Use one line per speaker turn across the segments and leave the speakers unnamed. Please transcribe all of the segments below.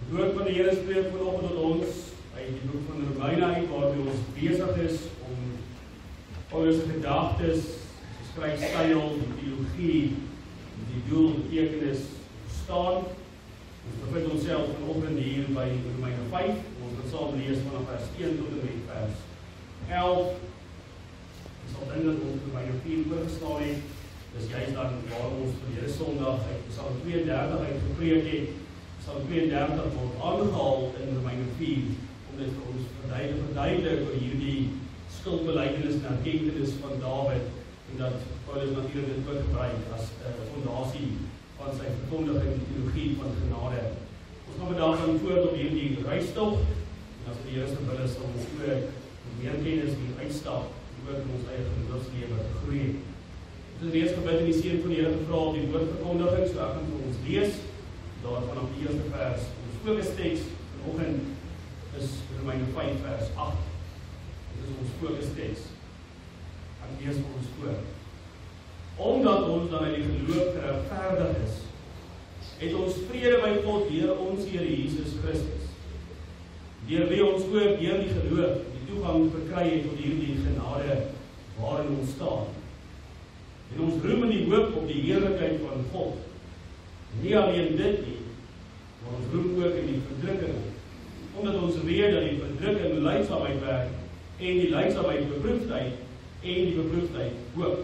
Die woord van die Here spreek vanoggend tot ons uit die boek van Romeine uit, waarmee ons besig is om Paulus se gedagtes, sy skryfstyl, die teologie, die doel, betekenis verstaan. Ons bevind onsself vanoggend hier by Romeine 5. Ons gaan saam lees vanaf vers 1 tot en met vers 11. Ek sal dink dat ons Romeine 4 oorgeslaan het. Dis juist dan waar ons verlede Sondag uit Psalm 32 uit gepreek het. Psalm 32 word aangehaal in Romeine 4, om dit vir ons verduidelik oor hierdie skuldbelydenis en erkenning van Dawid, en dat Paulus natuurlik dit ook gebruik as fondasie van sy verkondiging en teologie van genade. Ons gaan vandag dan voort op hierdie reistog, en as die Here se wil is om ons ook meer kennis hier uitstap, en ook in ons eie geloofslewe te groei. Ons het reeds gebid en die seën van die Here gevra op die woordverkondiging, so ek gaan vir ons lees, daar vanaf die eerste vers. Ons fokusteks vanoggend is Romeine 5 vers 8. Dit is ons fokusteks. Ek lees vir ons voor. Omdat ons dan uit die geloof geregverdig is, het ons vrede by God deur ons Here Jesus Christus, deur wie ons ook deur die geloof die toegang verkry het tot hierdie genade waarin ons staan. En ons roem in die hoop op die heerlikheid van God. Nie alleen dit nie, maar ons roem ook in die verdrukking, omdat ons weet dat die verdrukking lydsaamheid werk, en die lydsaamheid beproefdheid, en die beproefdheid hoop.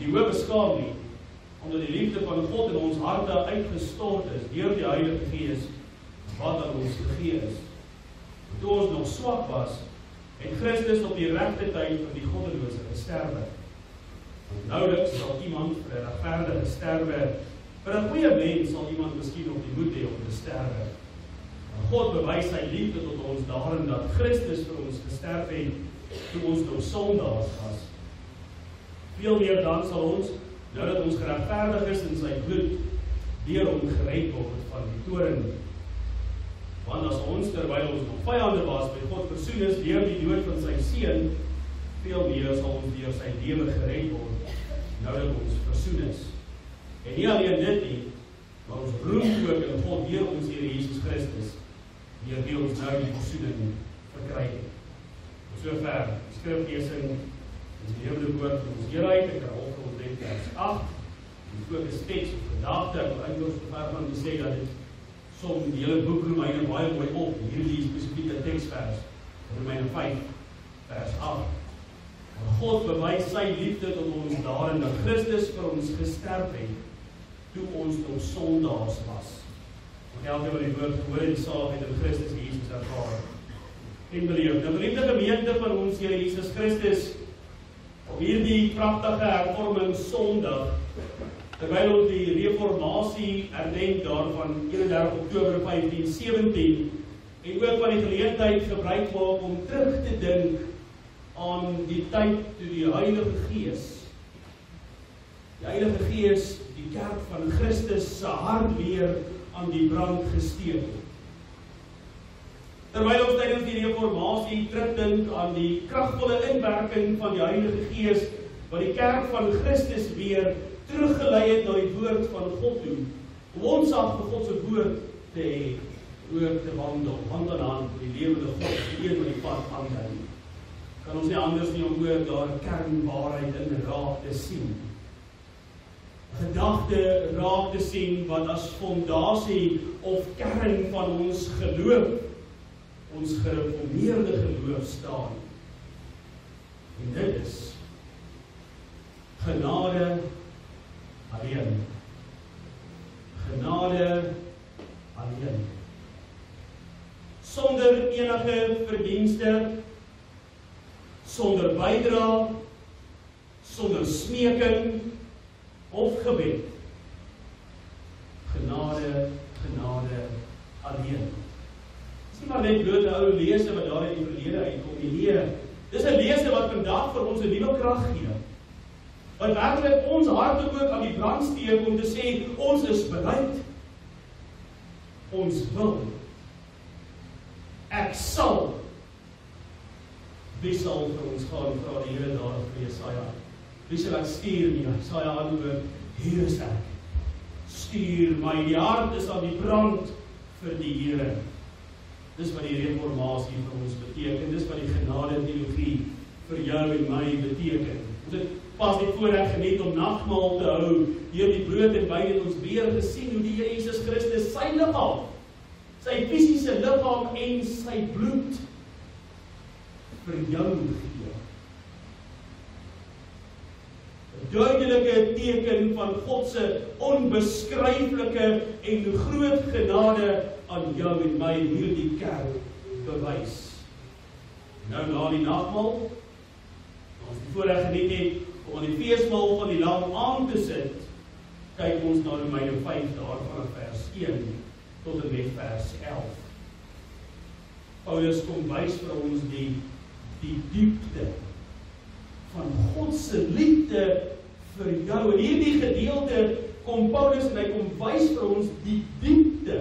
Die hoop beskaam nie, omdat die liefde van God in ons harte uitgestort is, deur die Heilige Gees, wat aan ons gegee is. Toe ons nog swak was, het Christus op die regte tyd vir die goddelose gesterwe. Want nouliks sal iemand vir 'n regverdige sterwe. Vir 'n goeie mens sal iemand miskien op die moed hê om te sterwe. Maar God bewys sy liefde tot ons daarin dat Christus vir ons gesterf het, toe ons nog sondaars was. Veel meer dan sal ons, nou dat ons geregverdig is in sy bloed, deur hom gered word van die toorn. Want as ons, terwyl ons nog vyande was, by God versoen is deur die dood van sy seun, veel meer sal ons deur sy lewe gered word, nou dat ons versoen is. En nie alleen dit nie, maar ons roem ook in God deur ons Here Jesus Christus, deur wie ons nou die versoening verkry het. So ver, skriflesing, die lewende woord van ons Here uit, ek kan al vir ons net vers 8, die fokusteks of gedagte, ek wil eintlik so ver van te sê dat dit som die hele boek Romeine baie mooi op, hierdie spesifieke teksvers, Romeine 5, vers 8. God bewys sy liefde tot ons daarin dat Christus vir ons gesterf het, toe ons nog sondaars was. Want elke wat die woord gehoor en die saligheid in Christus Jesus ervaar en beleef. Nou geliefde gemeente van ons Here Jesus Christus, op hierdie pragtige hervorming Sondag, terwyl ons die reformatie herdenk daarvan 31 Oktober 1517, en ook van die geleentheid gebruik maak om terug te dink aan die tyd toe die Heilige Gees, die kerk van Christus se hart weer aan die brand gesteek het. Terwyl ons tydens die reformatie terugdink aan die kragvolle inwerking van die Heilige Gees, wat die kerk van Christus weer teruggelei het na die woord van God toe, om ons af vir God se woord te hê, ook te wandel, hand aan hand met die lewende God, die een wat die pad aanhou. Kan ons nie anders nie om ook daar kernwaarheid in raak te sien. Gedagte raak te sien wat as fondasie of kern van ons geloof, ons gereformeerde geloof staan. En dit is genade alleen. Genade alleen. Sonder enige verdienste, sonder bydra, sonder smeking of gebed. Genade alleen. Dis nie maar net bloot 'n ou lese wat daar in die verlede uitkom nie. Nee, dis 'n lese wat vandag vir ons 'n nuwe krag gee. Wat werklik ons harte ook aan die brand steek om te sê, ons is bereid. Ons wil. Ek sal. Wie sal vir ons gaan, vra die Here daar vir Jesaja. Wie sal ek stuur nie? Jesaja antwoord, hier is ek. Stuur my, die hart is aan die brand vir die Here. Dis wat die reformatie vir ons beteken, dis wat die genade-teologie vir jou en my beteken. Ons het pas die voorreg geniet om nagmaal te hou, hier die brood en wyn het ons weer gesien hoe die Here Jesus Christus sy liggaam, sy fisiese liggaam en sy bloed vir jou gee. 'n Duidelike teken van God se onbeskryflike en groot genade aan jou en my hierdie kerk bewys. Nou na die nagmaal, ons die voorreg geniet het om aan die feesmaal van die lam aan te sit, kyk ons na Romeine 5 daarvan vers 1 tot en met vers 11. Paulus kom wys vir ons die diepte van God se liefde vir jou. In hierdie gedeelte kom Paulus en hy kom wys vir ons die diepte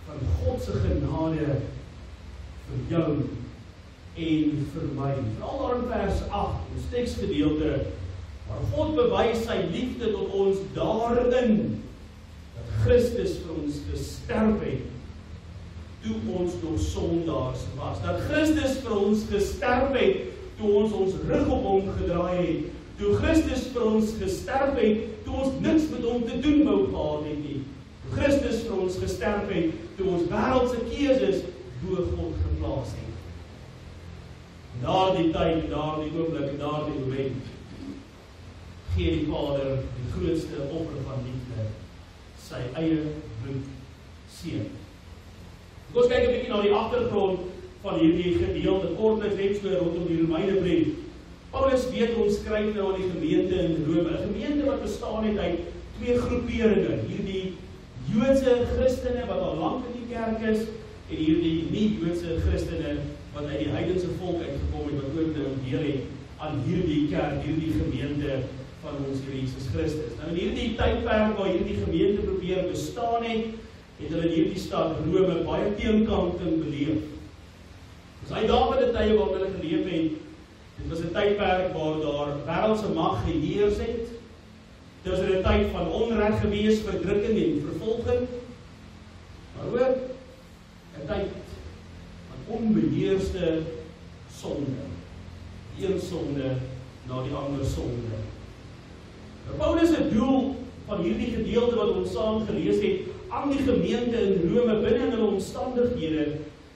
van God se genade vir jou en vir my. Veral daar in vers 8, ons teksgedeelte, waar God bewys sy liefde tot ons daarin, dat Christus vir ons gesterf het, toe ons nog sondaars was. Dat Christus vir ons gesterf het, toe ons rug op hom gedraai het. Toe Christus vir ons gesterf het, toe ons niks met hom te doen wou gehad het nie. Toe Christus vir ons gesterf het, toe ons wêreldse keuses bo God geplaas het. Daardie tyd, daardie oomblik en daardie moment, gee die Vader die grootste offer van liefde, sy eie bloed seën. Ons kyk 'n bietjie na die agtergrond van hierdie gedeelte, kortliks net so rondom die Romeinebrief. Paulus weet ons skryf nou aan die gemeente in Rome, 'n gemeente wat bestaan het uit twee groeperinge, hierdie Joodse Christene wat al lank in die kerk is, en hierdie nie-Joodse Christene wat uit die heidense volk uitgekom het, wat ook nou deel het aan hierdie kerk, hierdie gemeente van ons Here Jesus Christus. Nou in hierdie tydperk waar hierdie gemeente probeer bestaan het hulle in hierdie stad Rome baie teenkanting beleef. Dis uitdagende tye waar hulle geleef het. Dit was 'n tydperk waar daar wêreldse mag geheers het. Dit was 'n tyd van onreg gewees, verdrukking en vervolging, maar ook 'n tyd van onbeheerste sonde. Die een sonde na die ander sonde. Paulus se doel van hierdie gedeelte wat ons saam gelees het aan die gemeente in Rome binne in hulle omstandighede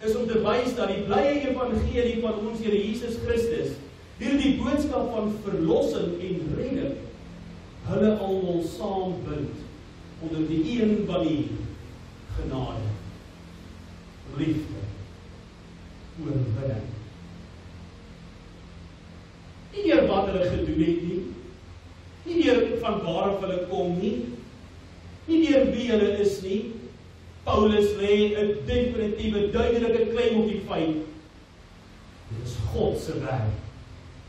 is om te wys dat die blye evangelie van ons Here Jesus Christus, hierdie boodskap van verlossing en redding, hulle almal saambind onder die een banner: genade, liefde, oorwinning. Nie deur wat hulle gedoen het nie deur van waar af hulle kom nie deur wie hulle is nie. Paulus lê 'n definitiewe, duidelike klem op die feit, dit is God se werk.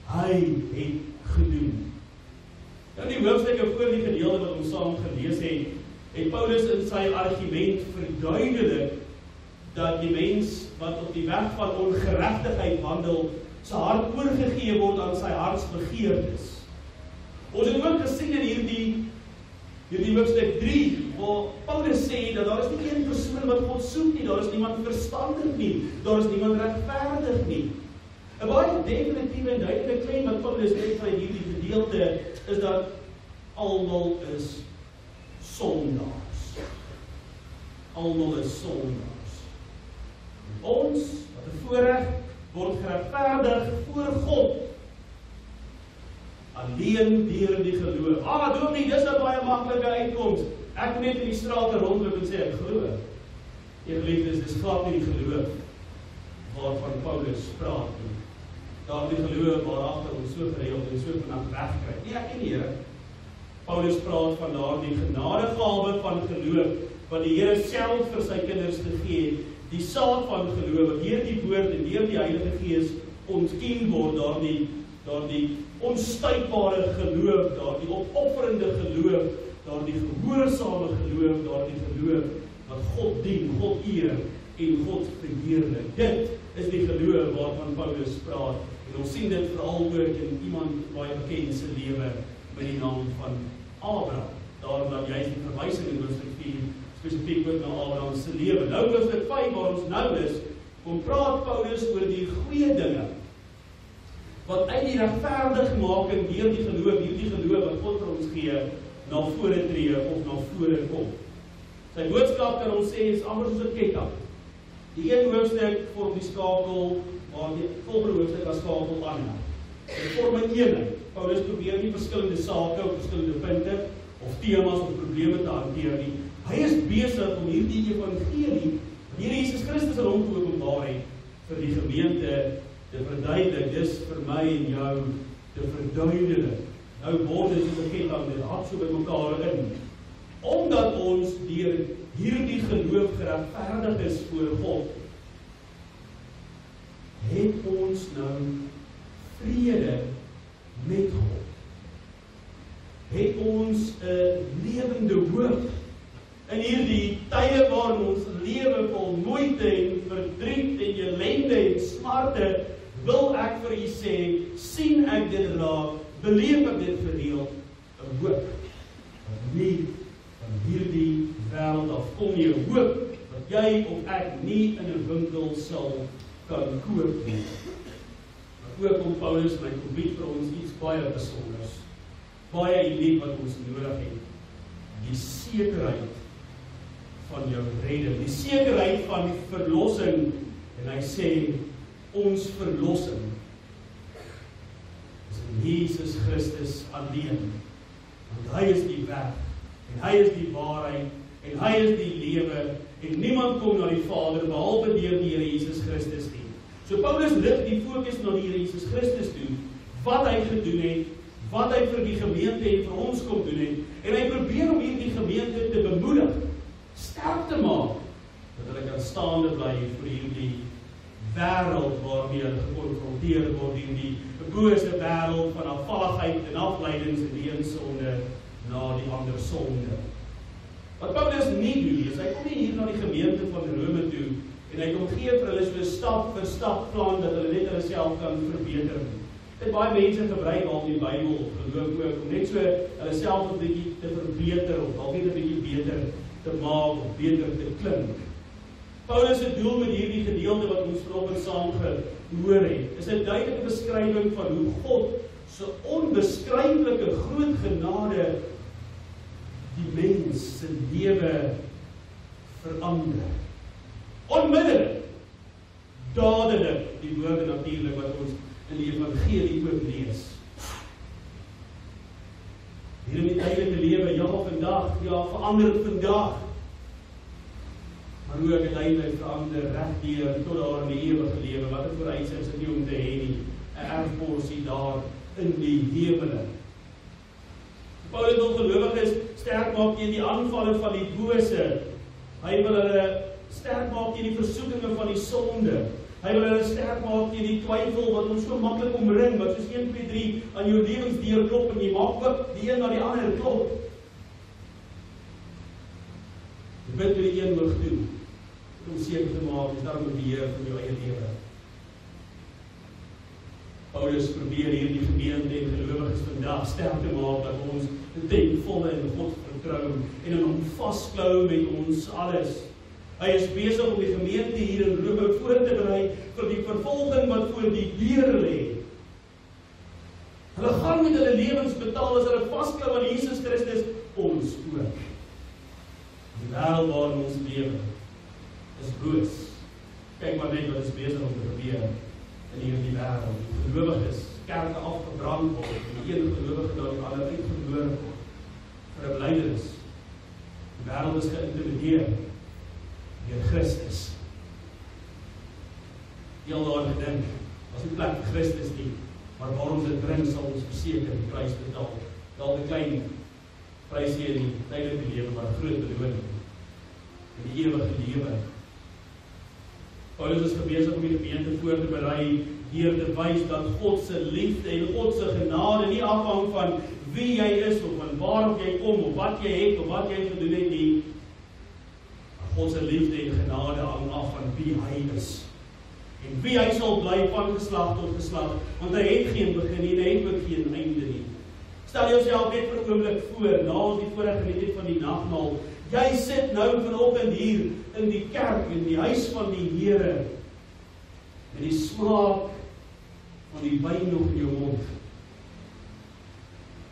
Hy het gedoen. Nou die hoofstukke voor die gedeelte wat ons saam gelees het Paulus in sy argument verduidelik dat die mens wat op die weg van ongeregtigheid wandel, sy hart oorgegee word aan sy hartsbegeertes. Ons het ook gesien in hierdie hoofstuk 3, waar Paulus sê dat daar is nie een persoon wat God soek nie, daar is niemand verstandig nie, daar is niemand regverdig nie. 'n Baie definitiewe en duidelike klem wat Paulus net van hierdie gedeelte is dat almal is sondaars. Almal is sondaars. Ons, wat 'n voorreg, word geregverdig voor God alleen deur die geloof. Dominee, dis 'n baie maklike uitkoms. Ek moet net in die strate rondloop en sê ek glo. Geliefdes, dis glad nie die geloof waarvan Paulus praat nie. Daardie geloof waaragter ons so gereeld en so vinnig wegkry. Nie ek nie, Here. Paulus praat van daardie genadegawe van geloof wat die Here self vir sy kinders gegee het. Die saad van geloof wat deur die woord en deur die Heilige Gees ontken word, daardie onstuitbare geloof, daardie opofferende geloof, daardie gehoorsame geloof, daardie geloof wat God dien, God eer en God verheerlik. Dit is die geloof waarvan Paulus praat. En ons sien dit veral ook in iemand baie bekend se lewe met die naam van Abraham. Daarom dat jy die verwysing in hoofstuk 4 spesifiek ook na Abraham se lewe. Nou hoofstuk 5 waar ons nou is, kom praat Paulus oor die goeie dinge wat uit die regverdigmaking deur die geloof wat God vir ons gee, na vore tree of na vore kom. Sy boodskap kan ons sê is amper soos 'n ketting. Die een hoofstuk vorm die skakel, waar die volgende hoofstuk as skakel aanhou. Dit vorm 'n eenheid. Paulus probeer nie verskillende sake of verskillende punte of temas of probleme te hanteer nie. Hy is besig om hierdie evangelie, Here Jesus Christus in hom geopenbaar het, vir die gemeente te verduidelik, dis vir my en jou te verduidelik. Nou word dit soos 'n ketting, dit hak so by mekaar in. Omdat ons deur hierdie geloof geregverdig is voor God, het ons nou vrede met God. Het ons 'n lewende hoop in hierdie tye waarin ons lewe vol moeite en verdriet en ellende en smarte, wil ek vir u sê, sien ek dit raak, beleef ek dit gereeld, 'n hoop wat nie van hierdie wêreld afkom nie, 'n hoop wat jy of ek nie in 'n winkel sal kan koop nie. Maar ook om Paulus my gebied vir ons iets baie besonders, baie uniek wat ons nodig het, die sekerheid van jou redding, die sekerheid van verlossing, en hy sê, ons verlossing is in Jesus Christus alleen, want hy is die weg, en hy is die waarheid, en hy is die lewe, en niemand kom na die Vader, behalwe deur die Here Jesus Christus nie. So Paulus rig die fokus na die Here Jesus Christus toe, wat hy gedoen het, wat hy vir die gemeente en vir ons kom doen het, en hy probeer om hierdie gemeente te bemoedig, sterk te maak, dat hulle kan staande bly vir hierdie wêreld waarmee hulle gekonfronteer word, hierdie bose wêreld van afvalligheid en afleidings en die een sonde na die ander sonde. Wat Paulus nie doen is, hy kom nie hier na die gemeente van Rome toe, en hy kom gee vir hulle so 'n stap vir stap plan, dat hulle net hulle self kan verbeter. Dit baie mense gebruik al die Bybel of geloof ook, om net so hulle self 'n bietjie te verbeter, of al net 'n bietjie beter te maak, of beter te klink. Paulus se doel met hierdie gedeelte wat ons vanoggend saam gehoor het, is 'n duidelike beskrywing van hoe God se onbeskryflike groot genade die mens se lewe verander. Onmiddellik, dadelik, die woorde natuurlik wat ons in die evangelie ook lees. Hier in die tydelike lewe, ja vandag, ja verander vandag, maar hoe ek uiteindelik verander reg deur tot daar in die ewige lewe, wat 'n vooruitsig is nie om te hê nie, 'n erfporsie daar in die hemele. Paulus wil gelowiges sterk maak teen die aanvalle van die bose. Hy wil hulle sterk maak teen die versoekinge van die sonde. Hy wil hulle sterk maak teen die twyfel wat ons so maklik omring, wat soos 1, 2, 3 aan jou lewensdeur klop en jy maak ook die een na die ander klop. Jy bid vir die een hoog toe, om seker te maak, is daar een beheer van jou eie lewe. Paulus probeer hier die gemeente en gelowiges vandag sterk te maak, dat ons ten volle in God vertrou en in hom vasklou met ons alles. Hy is besig om die gemeente hier in Rome voor te berei vir die vervolging wat voor die deur lê. Hulle gaan met hulle lewens betaal as hulle vasklou aan Jesus Christus, ons ook. Die wêreld waarin ons lewe is boos. Kyk maar net wat is besig om te gebeur in hierdie wêreld. Gelowiges, kerke afgebrand word, en die een gelowige na die ander uitverloor word vir 'n belydenis. Die wêreld is geïntimideer deur Christus. Heel daar gedink, as die plek vir Christus nie, maar waarom dit bring sal ons verseker die prys betaal. Dalk 'n klein prysie in die tydelike lewe, maar 'n groot beloning in die ewige lewe. Paulus is besig om die gemeente voor te berei deur te wys dat God se liefde en God se genade nie afhang van wie jy is of van waar jy kom of wat jy het of wat jy gedoen het nie. God se liefde en genade hang af van wie hy is. En wie hy sal bly van geslag tot geslag, want hy het geen begin nie, hy het ook geen einde nie. Stel jouself net vir 'n oomblik voor, na ons die voorreg geniet het van die nagmaal, Jy sit nou vanoggend hier in die kerk, in die huis van die Here, met die smaak van die wyn nog in jou mond,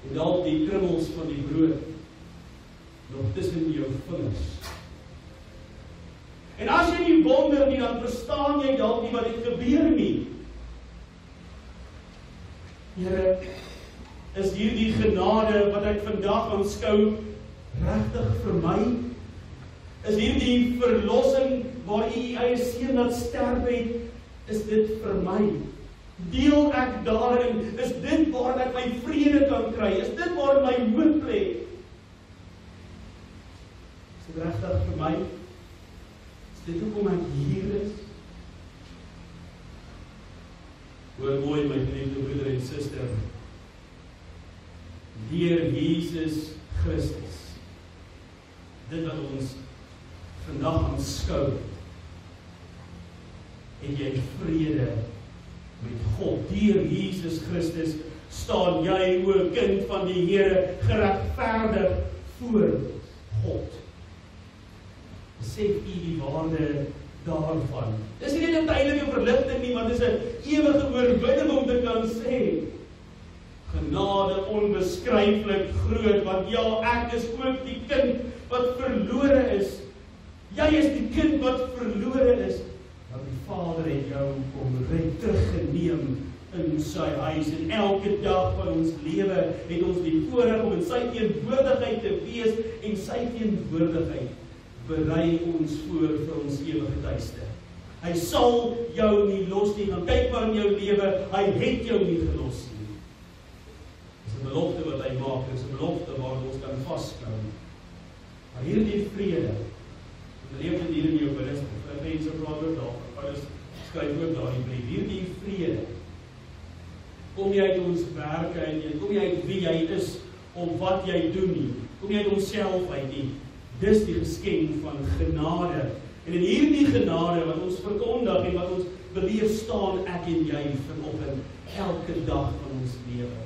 en dalk die krummels van die brood nog tussen jou vingers. En as jy nie wonder nie, dan verstaan jy dalk nie wat het gebeur nie. Here, is hierdie genade wat ek vandag aanskou regtig vir my? Is hierdie verlossing waar U eie seun laat sterf het, is dit vir my? Deel ek daarin? Is dit waar ek my vrede kan kry? Is dit waar my hoop lê? Is dit regtig vir my? Is dit hoekom ek hier is? Hoor mooi, my geliefde broeder en suster, deur Jesus Christus, dit wat ons vandag aanskou, het jy vrede met God. Deur Jesus Christus staan jy, o kind van die Here, geregverdig voor God. Besef u die waarde daarvan. Dis nie net 'n tydelike verligting nie, maar dis 'n ewige oorwinning om te kan sê, genade onbeskryflik groot, want ja, ek is ook die kind wat verlore is. Jy is die kind wat verlore is, want die Vader het jou kom teruggeneem in sy huis, en elke dag van ons lewe het ons die voorreg om in sy teenwoordigheid te wees, en sy teenwoordigheid berei ons voor vir ons ewige tuiste. Hy sal jou nie los nie, dan kyk maar in jou lewe, hy het jou nie gelos nie. Dis 'n belofte wat hy maak, dis 'n belofte waar ons kan vasklou. Maar hierdie vrede, beleef dit hier in jou binneste, Filippense praat ook daar, Paulus skryf ook daar die brief, hierdie vrede, kom jy uit ons werke uit, kom jy uit wie jy is, of wat jy doen nie, kom jy uit onsself uit nie, dis die geskenk van genade, en in hierdie genade wat ons verkondig en wat ons beleef, staan ek en jy vanoggend, elke dag van ons lewe.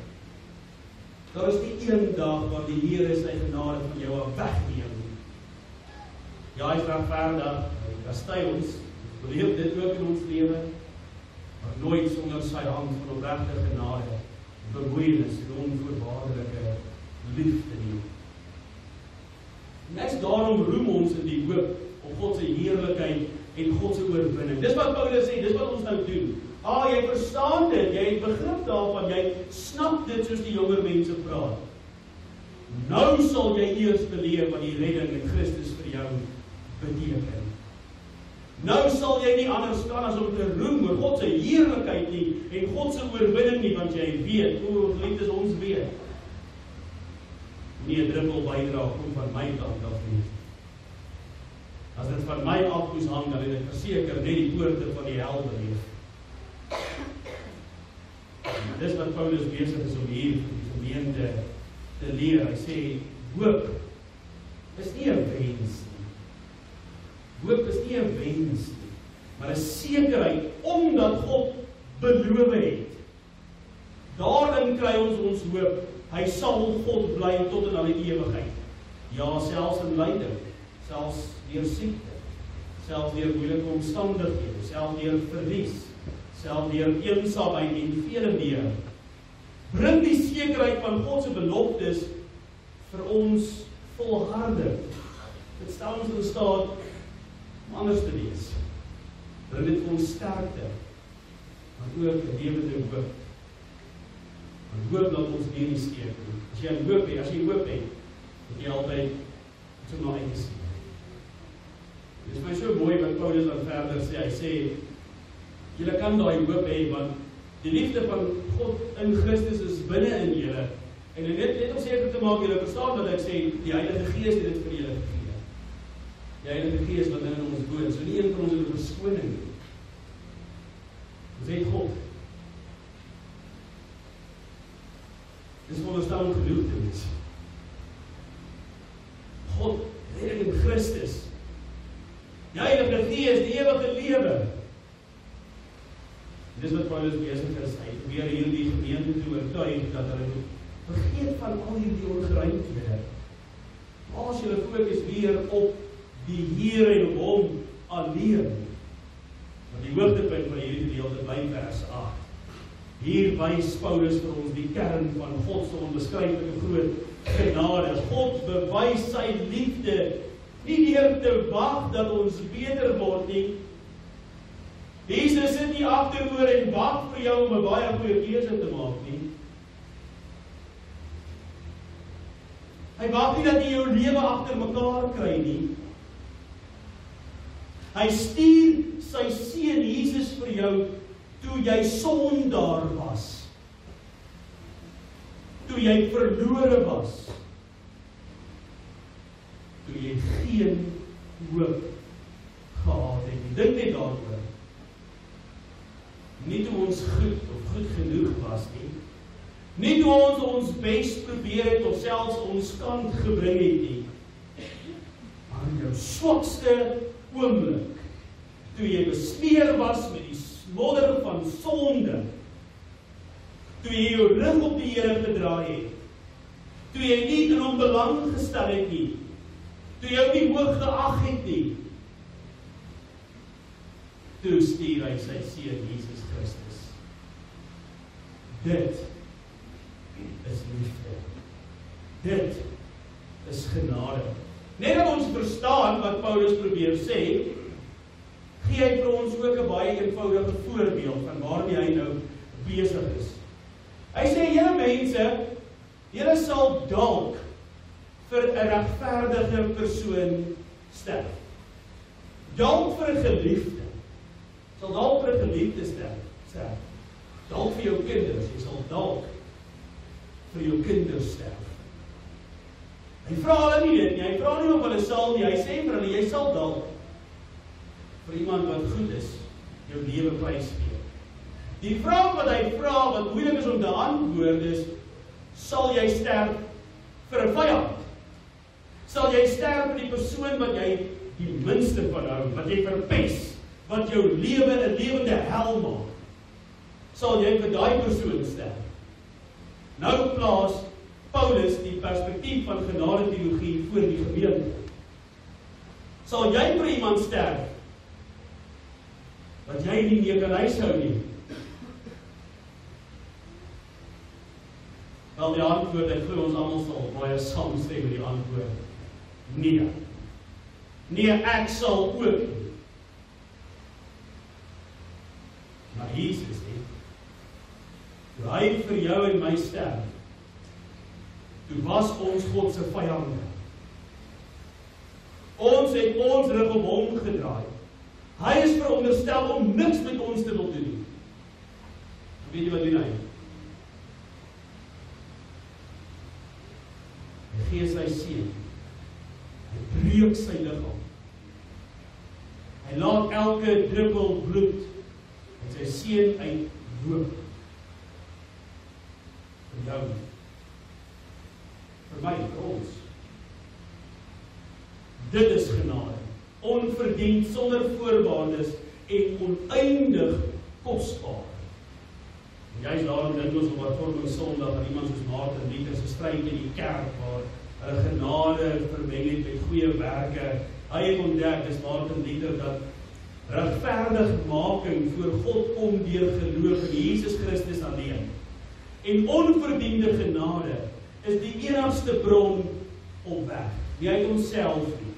Daar is nie een dag waar die Here sy genade van jou af wegneem. Ja, hy is regverdig, hy kastei ons, beleef dit ook in ons lewe, maar nooit sonder sy hand van opregte genade, bemoeienis en onvoorwaardelike liefde nie. Net daarom roem ons in die hoop op God se heerlikheid en God se oorwinning. Dis wat Paulus sê, dis wat ons nou doen. Jy verstaan dit, jy het begrip daarvan, jy snap dit soos die jonger mense praat. Nou sal jy eers beleef wat die redding in Christus vir jou beteken. Nou sal jy nie anders kan as om te roem oor God se heerlikheid nie en God se oorwinning nie, want jy weet, hoe geliefdes ons weet, nie 'n druppel bydra kom van my kant af nie. As dit van my af moes hang, dan het ek verseker net die poorte van die hel beleef. Dis wat Paulus besig is om hier vir die gemeente te leer. Hy sê, hoop is nie 'n wens nie. Hoop is nie 'n wens nie, maar 'n sekerheid, omdat God beloof het. Daarin kry ons hoop. Hy sal God bly tot in al die ewigheid. Ja, selfs in lyding, selfs deur siekte, selfs deur moeilike omstandighede, selfs deur verlies, selfs deur eensaamheid en vele meer. Bring die sekerheid van God se beloftes vir ons volharding. Dit stel ons in staat om anders te wees. Bring dit vir ons sterkte, maar ook 'n lewende hoop. Want hoop laat ons nie steek nie. As jy hoop het, het jy altyd so na uitgesien. Dit is my so mooi wat Paulus dan verder sê. Hy sê, julle kan daai hoop hê, want die liefde van God in Christus is binne in julle. En net om seker te maak, julle verstaan wat ek sê, die Heilige Gees het dit vir julle gegee. Die Heilige Gees wat in ons woon, so nie een van ons het 'n verskoning nie. Ons het God. Dis veronderstel om genoeg te wees. God, redding in Christus. Die Heilige Gees, die ewige lewe. Dis wat Paulus besig is. Hy probeer hierdie gemeente te oortuig dat hulle vergeet van al hierdie ongeruimthede. As jy hulle fokus weer op die Here en op hom alleen. Maar die hoogtepunt van hierdie gedeelte bly vers 8. Hier wys Paulus vir ons die kern van God se onbeskryflike groot genade. God bewys sy liefde nie deur te wag dat ons beter word nie. Jesus sit nie agteroor en wag vir jou om 'n baie goeie keuse te maak nie. Hy wag nie dat jy jou lewe agter mekaar kry nie. Hy stuur sy seun Jesus vir jou toe jy sondaar was. Toe jy verlore was. Toe jy geen hoop gehad het nie. Dink net daaroor. Nie toe ons goed of goed genoeg was nie. Nie toe ons ons bes probeer het of selfs ons kant gebring het nie. Maar in jou swakste oomblik, toe jy besmeer was met die modder van sonde, toe jy jou rug op die Here gedraai het, toe jy nie in hom belang gestel het nie, toe jy hom nie hoog geag het nie, toe stuur hy sy seun Jesus Christus. Dit is liefde. Dit is genade. Net dat ons verstaan wat Paulus probeer sê, gee hy vir ons ook 'n baie eenvoudige voorbeeld van waarmee hy nou besig is. Hy sê, julle mense, julle sal dalk vir 'n regverdige persoon sterf. Dalk vir 'n geliefde. Sal dalk vir 'n geliefde sterf. Dalk vir jou kinders, jy sal dalk vir jou kinders sterf. Hy vra hulle nie dit nie, hy vra nie of hulle sal nie, hy sê vir hulle, jy sal dalk vir iemand wat goed is, jou lewe prysgee. Die vraag wat hy vra, wat moeilik is om te antwoord is, sal jy sterf vir 'n vyand? Sal jy sterf vir die persoon wat jy die minste van hou, wat jy verpes, wat jou lewe 'n lewende hel maak? Sal jy vir daai persoon sterf? Nou plaas Paulus die perspektief van genadeteologie voor die gemeente. Sal jy vir iemand sterf wat jy nie meer kan huishou nie? Wel, die antwoord, ek glo ons almal sal baie saamstem met die antwoord. Nee. Nee, ek sal ook nie. Maar Jesus het, toe hy vir jou en my sterf, toe was ons God se vyande. Ons het ons rug op hom gedraai. Hy is veronderstel om niks met ons te wil doen. Weet jy wat doen hy? Hy gee sy seun. Hy breek sy liggaam. Hy laat elke druppel bloed en sy seun uitloop. Vir jou. Vir my, vir ons. Dit is genade. Onverdiend, sonder voorwaardes en oneindig kosbaar. En juist daarom dink ons op Hervorming Sondag aan iemand soos Martin Luther se stryd in die kerk waar hulle genade vermeng het met goeie werke. Hy het ontdek, dis Martin Luther, dat regverdigmaking voor God kom deur geloof in Jesus Christus alleen. En onverdiende genade is die enigste bron op weg. Nie uit onsself nie.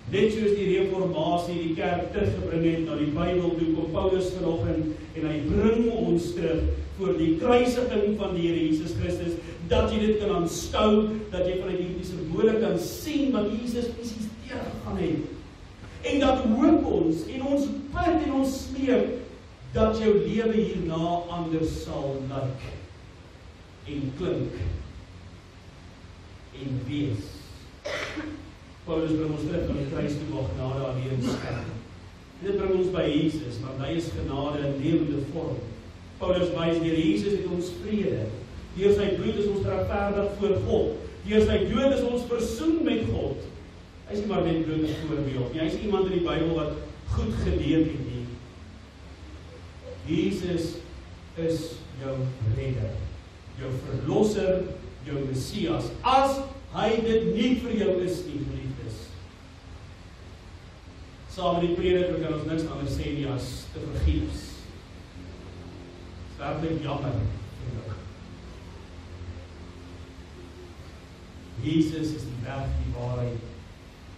Net soos die reformatie die kerk teruggebring het na die Bybel toe, kom Paulus vanoggend en hy bring ons terug voor die kruisiging van die Here Jesus Christus, dat jy dit kan aanskou, dat jy vanuit die simbole kan sien wat Jesus presies deurgegaan het. En dat hoop ons en ons bid en ons smeek dat jou lewe hierna anders sal lyk en klink en wees. Paulus bring ons terug aan die kruis toe waar genade alleen skyn. Dit bring ons by Jesus, want hy is genade in lewende vorm. Paulus wys deur Jesus het ons vrede. Deur sy bloed is ons regverdig voor God. Deur sy dood is ons versoen met God. Hy is nie maar net 'n blote voorbeeld nie. Hy is iemand in die Bybel wat goed geleef het nie. Jesus is jou redder, jou verlosser, jou Messias. As hy dit nie vir jou is nie, geliefdes. Saam met die prediker kan ons niks anders sê nie as te vergeefs. Dit is werklik jammer vir jou. Jesus is die weg, die waarheid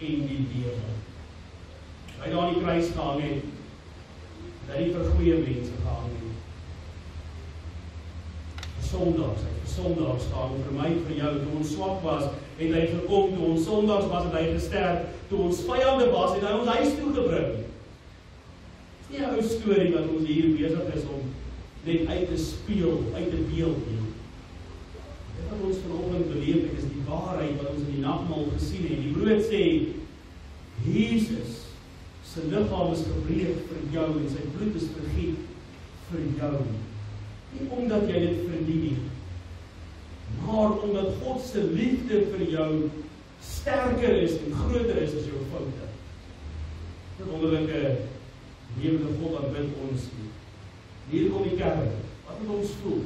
en die lewe. Hy daar aan die kruis gehang het, dat hy vir goeie mense gehang het. Vir sondaars, hy vir sondaars gehang, vir my, vir jou, toe ons swak was, het hy gekom, toe ons sondaars was, het hy gesterf, toe ons vyande was, het hy ons huis toegebring. Dit is nie 'n ou storie wat ons hier besig is om net uit te speel, uit te beeld nie. Dit wat ons vanoggend beleef het, is die waarheid wat ons in die nagmaal gesien het. Die brood sê, Jesus se liggaam is gebreek vir jou en sy bloed is vergiet vir jou. Nie omdat jy dit verdien nie, maar omdat God se liefde vir jou sterker is en groter is as jou foute. Dit wonderlike lewende God aanbid ons nie. Hier kom die kerk, wat moet ons voel?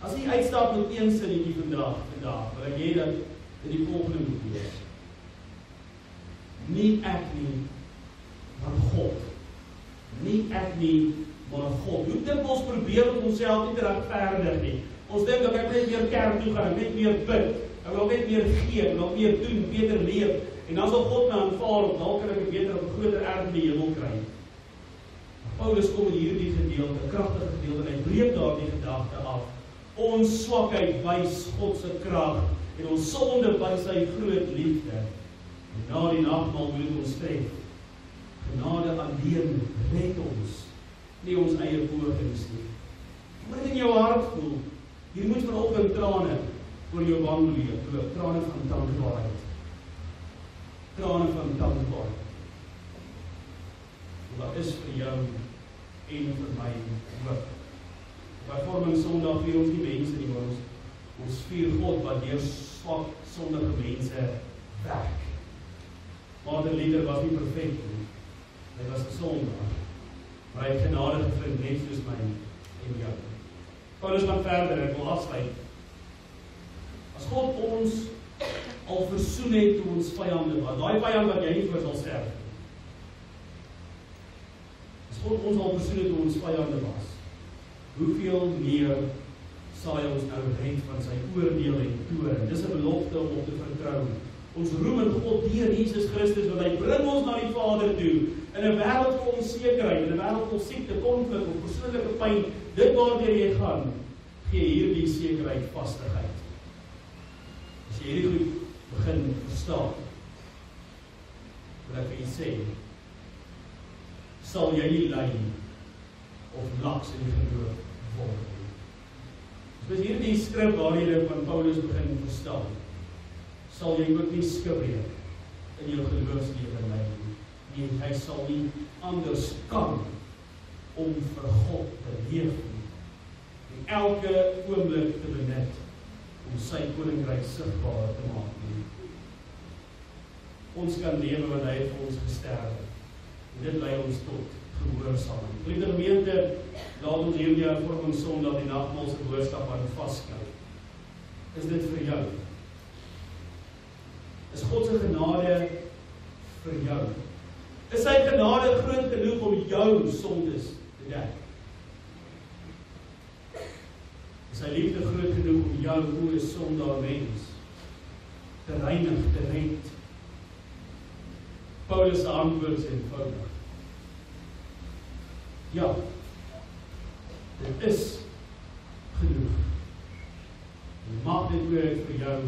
As jy uitstap met een sinnetjie vandag, wil ek hê dat dit die volgende moet wees. Nie ek nie, maar God. Nie ek nie, maar God. Hoe dikwels probeer ons onsself nie te regverdig nie. Ons dink dat ek net meer kerk toe gaan, net meer bid, ek wil net meer gee, ek wil meer doen, beter leef, en dan sal God my aanvaar, of dalk kan ek 'n beter of 'n groter erf in die hemel kry. Paulus kom in hierdie gedeelte, 'n kragtige gedeelte, en hy breek daardie gedagte af. Ons swakheid wys God se krag, en ons sonde wys sy groot liefde. En na die nagmaal moet ons tref. Genade alleen red ons, nie ons eie pogings nie. Wat in jou hart voel, hier moet vanoggend trane voor jou wang loop, trane van dankbaarheid. Trane van dankbaarheid. Wat is vir jou en vir my hoop? By Vorming Sondag vier ons nie mense nie, maar ons vier God wat deur swak sondige mense werk. Martin Luther was nie perfek nie. Hy was 'n sondaar. Maar hy het genade gevind, net soos my en jou. Paulus gaan verder, ek wil afsluit. As God ons al versoen het toe ons vyande was, daai vyand wat jy nie voor sal sterf nie. As God ons al versoen het toe ons vyande was, hoeveel meer sal hy ons nou red van sy oordeel en toorn? Dis 'n belofte om op te vertrou. Ons roem in God deur Jesus Christus, want hy bring ons na die Vader toe, in 'n wêreld vol onsekerheid, in 'n wêreld vol siekte, konflik of persoonlike pyn, dit waardeur jy gaan, gee hierdie sekerheid vastigheid. As jy hierdie goed begin verstaan, wil ek vir jy sê, sal jy nie ly of laks in die geloof word nie. Dus hierdie skrif waar jy van Paulus begin verstaan, sal jy ook nie skibreek in jou geloofslewe ly nie. Nee, hy sal nie anders kan om vir God te leef nie. En elke oomblik te benut om sy koninkryk sigbaar te maak nie. Ons kan lewe wat hy het vir ons gesterf. En dit lei ons tot gehoorsaamheid. Geliefde gemeente, laat ons hierdie Vorming Sondag die nagmaal se boodskap aan vasklou. Is dit vir jou? Is God se genade vir jou? Is sy genade groot genoeg om jou sondes te dek? Is sy liefde groot genoeg om jou, hoe 'n sondaar mens, te reinig, te red? Paulus se antwoord is eenvoudig. Ja, dit is genoeg. Mag dit ook vir jou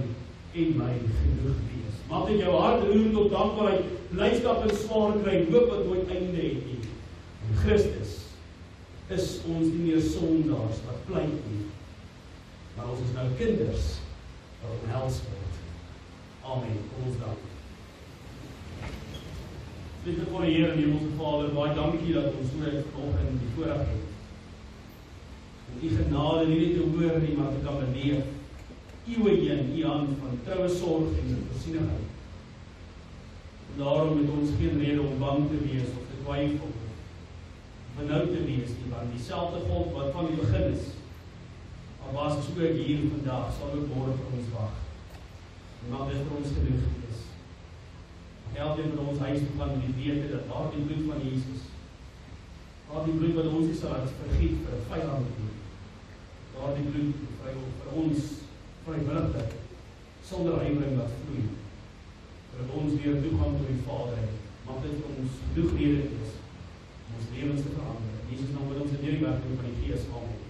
en my genoeg wees. Mag dit jou hart roer tot dankbaarheid, blydskap en swaar kry, hoop wat nooit einde het nie. En Christus is ons nie meer sondaars wat pleit nie, maar ons is nou kinders wat omhels word. Amen. Kom ons dank. Liefde voor die Here en Hemelse Vader, baie dankie dat ons vanoggend die voorreg het om U genade nie net te hoor nie, maar te kan beleef. Eeuwe heen, U hand van troue sorg en voorsienigheid. En daarom het ons geen rede om bang te wees of te twyfel of benoud te wees nie, want dieselfde God wat van die begin is, al was ons ook hier vandag, sal ook môre vir ons wag. mag dit vir ons genoeg wees. Elkeen van ons huis toe gaan met die wete dat daar die bloed van Jesus, daar die bloed wat ons nie sal laat vergiet vir 'n vyand nie, daar die bloed vir ons vrywilligheid sonder huiwering laat vloei, dat ons weer toegang tot die Vader het. Mag dit vir ons genoeg rede wees om ons lewens te verander. Jesus naam bid ons in hierdie werking van die Gees. Amen.